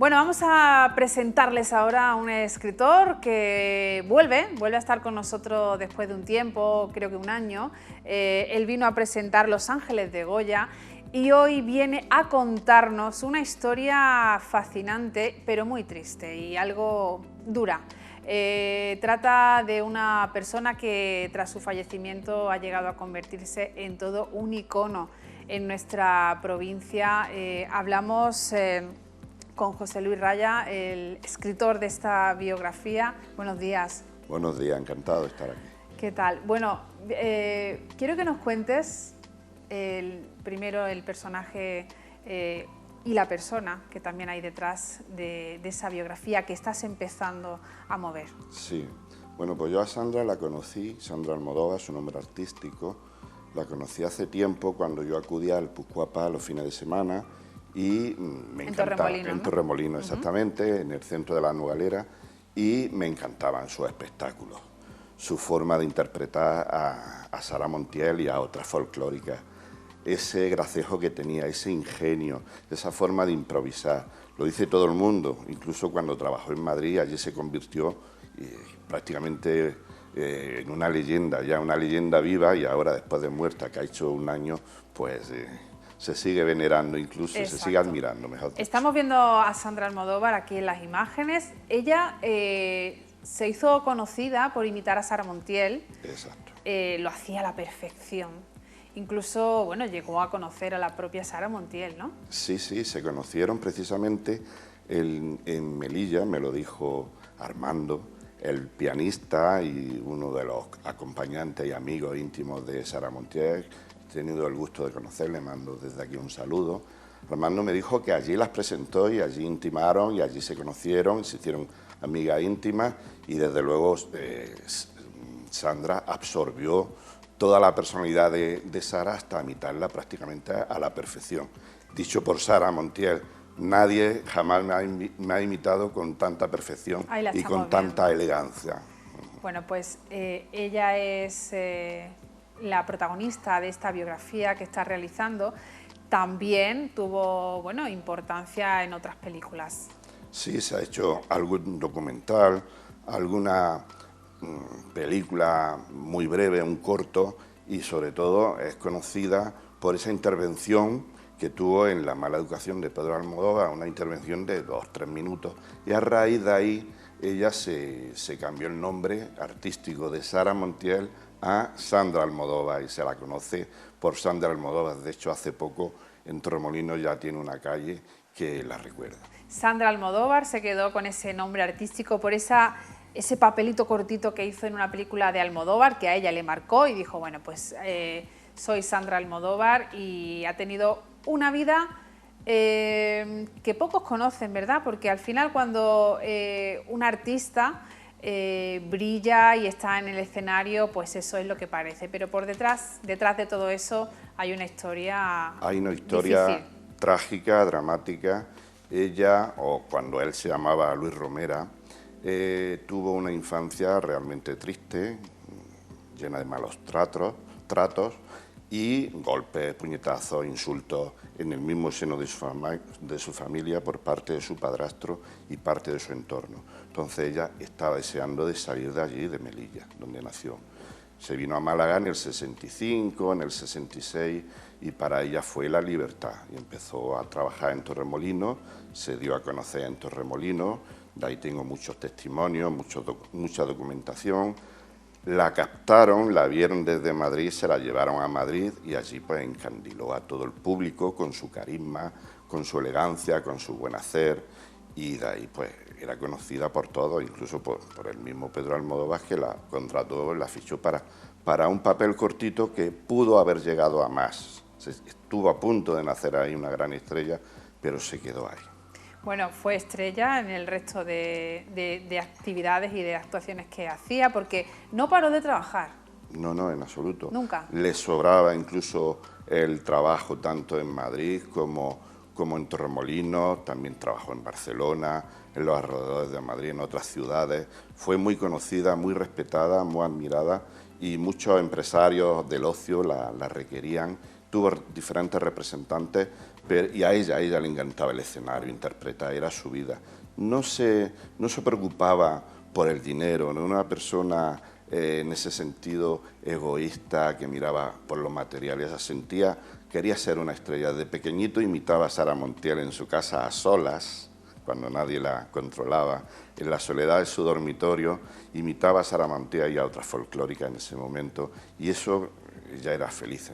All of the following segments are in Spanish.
Bueno, vamos a presentarles ahora a un escritor que vuelve a estar con nosotros después de un tiempo, creo que un año. Él vino a presentar Los Ángeles de Goya y hoy viene a contarnos una historia fascinante, pero muy triste y algo dura. Trata de una persona que tras su fallecimiento ha llegado a convertirse en todo un icono en nuestra provincia. Hablamos con José Luis Raya, el escritor de esta biografía. Buenos días. Buenos días, encantado de estar aquí. ¿Qué tal? Bueno, quiero que nos cuentes primero el personaje y la persona que también hay detrás de esa biografía que estás empezando a mover. Sí, bueno, pues yo a Sandra la conocí, Sandra Almodóvar, su nombre artístico, la conocí hace tiempo cuando yo acudía al Pucguapa los fines de semana y me encantaba. En Torremolinos, exactamente, en el centro de la Nogalera, y me encantaban sus espectáculos, su forma de interpretar a Sara Montiel y a otras folclóricas, ese gracejo que tenía, ese ingenio, esa forma de improvisar. Lo dice todo el mundo, incluso cuando trabajó en Madrid, allí se convirtió prácticamente en una leyenda, ya una leyenda viva, y ahora después de muerta, que ha hecho un año, pues se sigue venerando, incluso se sigue admirando, mejor dicho. Estamos viendo a Sandra Almodóvar aquí en las imágenes. Ella se hizo conocida por imitar a Sara Montiel. Exacto. Lo hacía a la perfección. Incluso, bueno, llegó a conocer a la propia Sara Montiel, ¿no? Sí, sí, se conocieron precisamente en Melilla, me lo dijo Armando, el pianista y uno de los acompañantes y amigos íntimos de Sara Montiel. He tenido el gusto de conocerle, mando desde aquí un saludo. Armando me dijo que allí las presentó y allí intimaron y allí se conocieron, se hicieron amigas íntimas y desde luego Sandra absorbió toda la personalidad de Sara hasta imitarla prácticamente a la perfección. Dicho por Sara Montiel, nadie jamás me ha imitado con tanta perfección y con tanta elegancia. Bueno, pues ella es la protagonista de esta biografía que está realizando. También tuvo, bueno, importancia en otras películas. Sí, se ha hecho algún documental, alguna película muy breve, un corto, y sobre todo es conocida por esa intervención que tuvo en La mala educación de Pedro Almodóvar, una intervención de 2 o 3 minutos, y a raíz de ahí ella se cambió el nombre artístico de Sara Montiel a Sandra Almodóvar y se la conoce por Sandra Almodóvar. De hecho, hace poco en Torremolinos ya tiene una calle que la recuerda. Sandra Almodóvar se quedó con ese nombre artístico por ese papelito cortito que hizo en una película de Almodóvar que a ella le marcó y dijo, bueno, pues soy Sandra Almodóvar, y ha tenido una vida que pocos conocen, ¿verdad? Porque al final cuando un artista brilla y está en el escenario, pues eso es lo que parece, pero por detrás de todo eso hay una historia difícil. Trágica, dramática. Ella, o cuando él se llamaba Luis Romera, tuvo una infancia realmente triste, llena de malos tratos y golpes, puñetazos, insultos en el mismo seno de su familia por parte de su padrastro y parte de su entorno. Entonces ella estaba deseando de salir de allí, de Melilla, donde nació. Se vino a Málaga en el 65, en el 66, y para ella fue la libertad. Y empezó a trabajar en Torremolinos, se dio a conocer en Torremolinos, de ahí tengo muchos testimonios, mucha documentación. La captaron, la vieron desde Madrid, se la llevaron a Madrid y allí pues encandiló a todo el público con su carisma, con su elegancia, con su buen hacer, y de ahí pues era conocida por todos, incluso por el mismo Pedro Almodóvar, que la contrató, la fichó para un papel cortito que pudo haber llegado a más. Estuvo a punto de nacer ahí una gran estrella, pero se quedó ahí. Bueno, fue estrella en el resto de actividades y de actuaciones que hacía, porque no paró de trabajar. No, no, en absoluto. Nunca. Le sobraba incluso el trabajo tanto en Madrid como en Torremolinos, también trabajó en Barcelona, en los alrededores de Madrid, en otras ciudades. Fue muy conocida, muy respetada, muy admirada, y muchos empresarios del ocio la requerían tuvo diferentes representantes y a ella le encantaba el escenario, interpretar, era su vida. No se preocupaba por el dinero, no era una persona en ese sentido egoísta que miraba por lo material, ella sentía, quería ser una estrella. De pequeñito imitaba a Sara Montiel en su casa a solas, cuando nadie la controlaba, en la soledad de su dormitorio, imitaba a Sara Montiel y a otras folclóricas en ese momento, y eso ya era feliz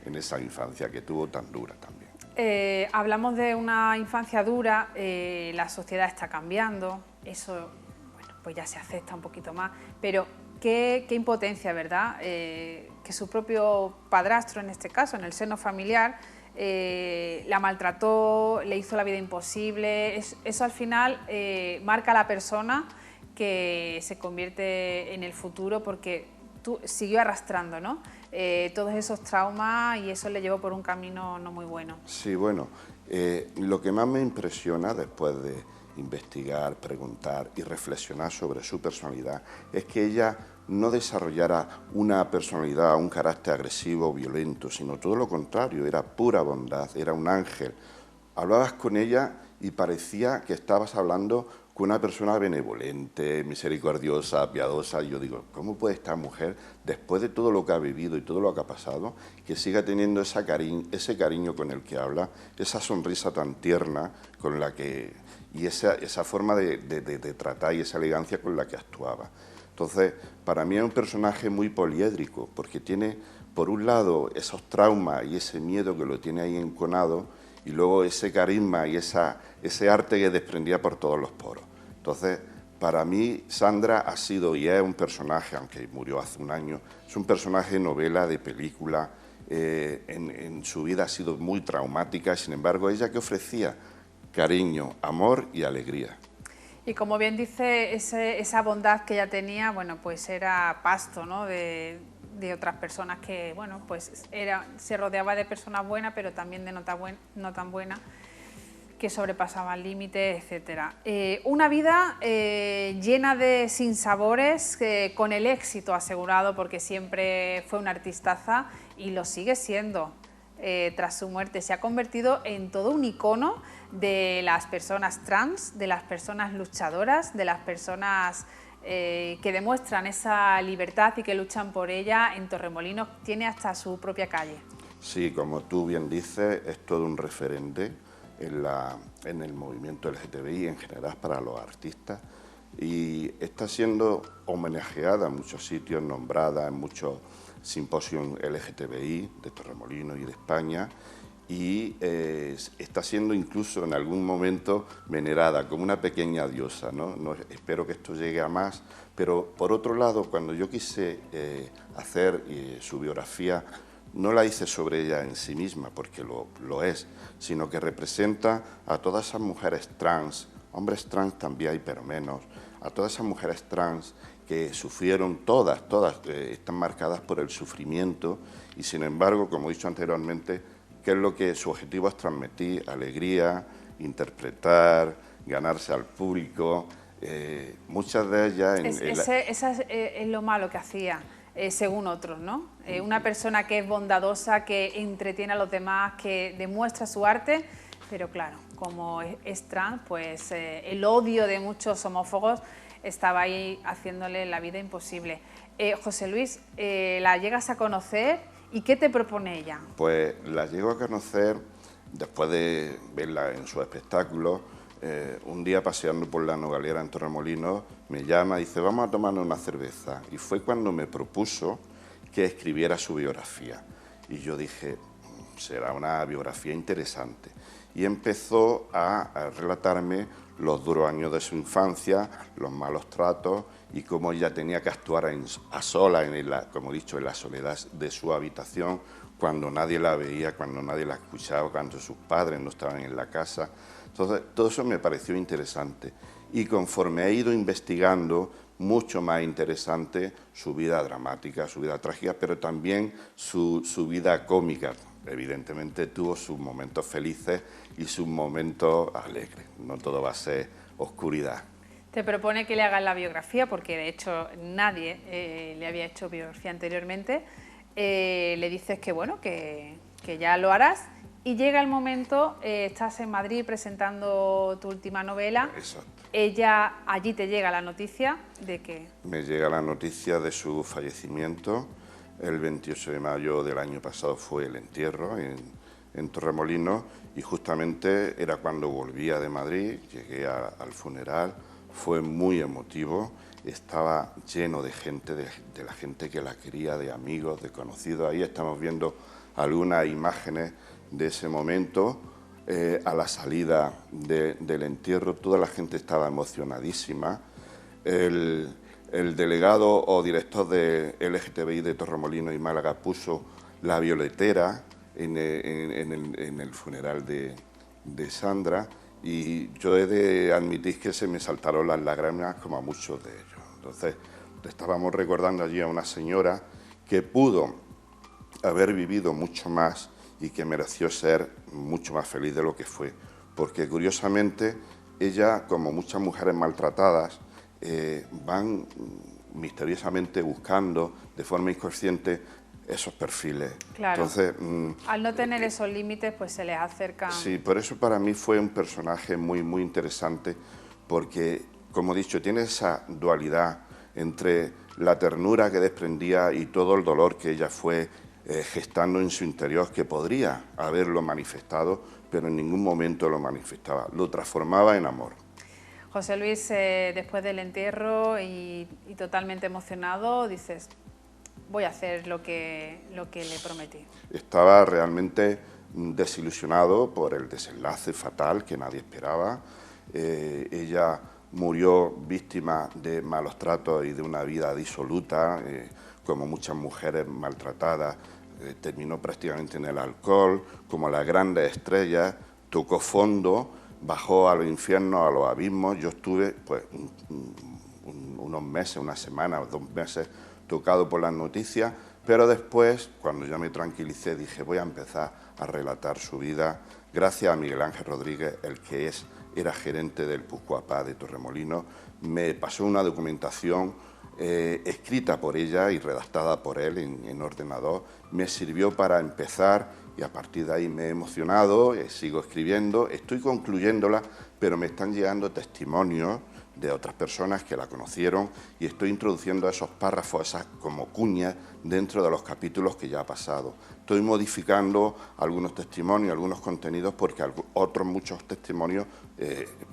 en esa infancia que tuvo tan dura también. Hablamos de una infancia dura, la sociedad está cambiando, eso bueno, pues ya se acepta un poquito más, pero qué impotencia, ¿verdad? Que su propio padrastro, en este caso, en el seno familiar, la maltrató, le hizo la vida imposible. Eso al final marca a la persona que se convierte en el futuro, porque siguió arrastrando, ¿no? Todos esos traumas, y eso le llevó por un camino no muy bueno. Sí, bueno, lo que más me impresiona después de investigar, preguntar y reflexionar sobre su personalidad es que ella no desarrollara una personalidad, un carácter agresivo o violento, sino todo lo contrario, era pura bondad, era un ángel. Hablabas con ella y parecía que estabas hablando con una persona benevolente, misericordiosa, piadosa. Y yo digo, ¿cómo puede esta mujer, después de todo lo que ha vivido y todo lo que ha pasado, que siga teniendo ese cariño con el que habla, esa sonrisa tan tierna con la que, y esa forma de tratar y esa elegancia con la que actuaba? Entonces, para mí es un personaje muy poliédrico, porque tiene, por un lado, esos traumas y ese miedo que lo tiene ahí enconado, y luego ese carisma y ese arte que desprendía por todos los poros. Entonces, para mí, Sandra ha sido y es un personaje, aunque murió hace un año, es un personaje de novela, de película. En su vida ha sido muy traumática, sin embargo, ella que ofrecía cariño, amor y alegría. Y como bien dice, esa bondad que ella tenía, bueno, pues era pasto, ¿no?, de otras personas que, bueno, pues se rodeaba de personas buenas, pero también de no tan buenas, que sobrepasaban límites, etcétera. Una vida llena de sinsabores, con el éxito asegurado, porque siempre fue una artistaza y lo sigue siendo. Tras su muerte se ha convertido en todo un icono de las personas trans, de las personas luchadoras, de las personas que demuestran esa libertad y que luchan por ella. En Torremolinos tiene hasta su propia calle. Sí, como tú bien dices, es todo un referente en el movimiento LGTBI en general para los artistas, y está siendo homenajeada en muchos sitios, nombrada en muchos simposios LGTBI de Torremolinos y de España, y está siendo incluso en algún momento venerada como una pequeña diosa, ¿no? Espero que esto llegue a más, pero por otro lado, cuando yo quise hacer su biografía, no la hice sobre ella en sí misma, porque lo es, sino que representa a todas esas mujeres trans, hombres trans también hay, pero menos, a todas esas mujeres trans que sufrieron, todas están marcadas por el sufrimiento, y sin embargo, como he dicho anteriormente, que es lo que su objetivo es transmitir: alegría, interpretar, ganarse al público. Muchas de ellas... Esa es lo malo que hacía. Según otros, ¿no? Una persona que es bondadosa, que entretiene a los demás, que demuestra su arte, pero claro, como es trans, pues el odio de muchos homófobos estaba ahí haciéndole la vida imposible. José Luis, ¿la llegas a conocer y qué te propone ella? Pues la llego a conocer después de verla en su espectáculo. Un día paseando por la Nogalera en Torremolinos me llama y dice, vamos a tomarnos una cerveza, y fue cuando me propuso que escribiera su biografía, y yo dije, será una biografía interesante, y empezó a relatarme los duros años de su infancia, los malos tratos y cómo ella tenía que actuar a solas, como he dicho, en la soledad de su habitación, cuando nadie la veía, cuando nadie la escuchaba, cuando sus padres no estaban en la casa. Entonces, todo eso me pareció interesante, y conforme he ido investigando, mucho más interesante su vida dramática, su vida trágica, pero también su vida cómica. Evidentemente tuvo sus momentos felices y sus momentos alegres, no todo va a ser oscuridad. Te propone que le hagas la biografía, porque de hecho nadie le había hecho biografía anteriormente. Le dices que bueno, que que ya lo harás. Y llega el momento, estás en Madrid presentando tu última novela. Exacto. Allí te llega la noticia de que... Me llega la noticia de su fallecimiento. El 28 de mayo del año pasado fue el entierro en Torremolinos, y justamente era cuando volvía de Madrid, llegué al funeral, fue muy emotivo, estaba lleno de gente, de la gente que la quería, de amigos, de conocidos. Ahí estamos viendo algunas imágenes de ese momento. A la salida del entierro toda la gente estaba emocionadísima. El delegado o director de LGTBI de Torremolinos y Málaga puso la violetera en el funeral de Sandra, y yo he de admitir que se me saltaron las lágrimas como a muchos de ellos. Entonces, estábamos recordando allí a una señora que pudo haber vivido mucho más y que mereció ser mucho más feliz de lo que fue, porque curiosamente ella, como muchas mujeres maltratadas, van misteriosamente buscando de forma inconsciente esos perfiles. Claro. Entonces, al no tener esos límites, pues se les acercan. Sí, por eso para mí fue un personaje muy, muy interesante, porque, como he dicho, tiene esa dualidad entre la ternura que desprendía y todo el dolor que ella fue gestando en su interior, que podría haberlo manifestado, pero en ningún momento lo manifestaba, lo transformaba en amor. José Luis, después del entierro y totalmente emocionado, dices, voy a hacer lo que le prometí. Estaba realmente desilusionado por el desenlace fatal que nadie esperaba. Ella murió víctima de malos tratos y de una vida disoluta, como muchas mujeres maltratadas. Terminó prácticamente en el alcohol, como las grandes estrellas, tocó fondo, bajó a los infiernos, a los abismos. Yo estuve pues unos meses, una semana, 2 meses, tocado por las noticias, pero después, cuando ya me tranquilicé, dije, voy a empezar a relatar su vida, gracias a Miguel Ángel Rodríguez, el que era gerente del Pucuapá de Torremolinos. Me pasó una documentación escrita por ella y redactada por él en ordenador. Me sirvió para empezar, y a partir de ahí me he emocionado, sigo escribiendo, estoy concluyéndola, pero me están llegando testimonios de otras personas que la conocieron, y estoy introduciendo esos párrafos, esas como cuñas, dentro de los capítulos que ya ha pasado. Estoy modificando algunos testimonios, algunos contenidos, porque otros muchos testimonios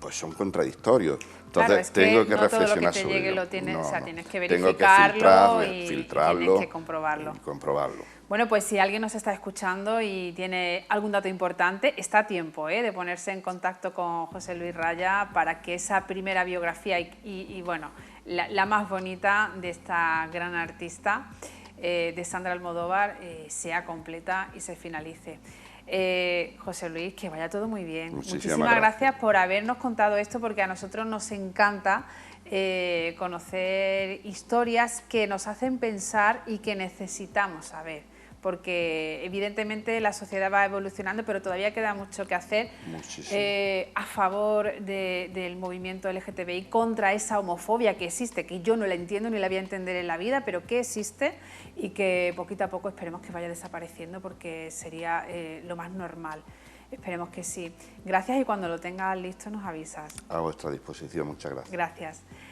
pues son contradictorios. Entonces claro, es tengo que no reflexionar todo lo que te sobre llegue ello. lo tienes, No, o sea, no. tienes que Tengo verificarlo que y filtrarlo, tienes que comprobarlo. Y comprobarlo. Bueno, pues si alguien nos está escuchando y tiene algún dato importante, está a tiempo de ponerse en contacto con José Luis Raya para que esa primera biografía y bueno, la más bonita de esta gran artista, de Sandra Almodóvar, sea completa y se finalice. José Luis, que vaya todo muy bien. Muchísimas gracias por habernos contado esto, porque a nosotros nos encanta conocer historias que nos hacen pensar y que necesitamos saber, porque evidentemente la sociedad va evolucionando, pero todavía queda mucho que hacer a favor del movimiento LGTBI, contra esa homofobia que existe, que yo no la entiendo ni la voy a entender en la vida, pero que existe y que poquito a poco esperemos que vaya desapareciendo, porque sería lo más normal. Esperemos que sí. Gracias, y cuando lo tengas listo nos avisas. A vuestra disposición, muchas gracias. Gracias.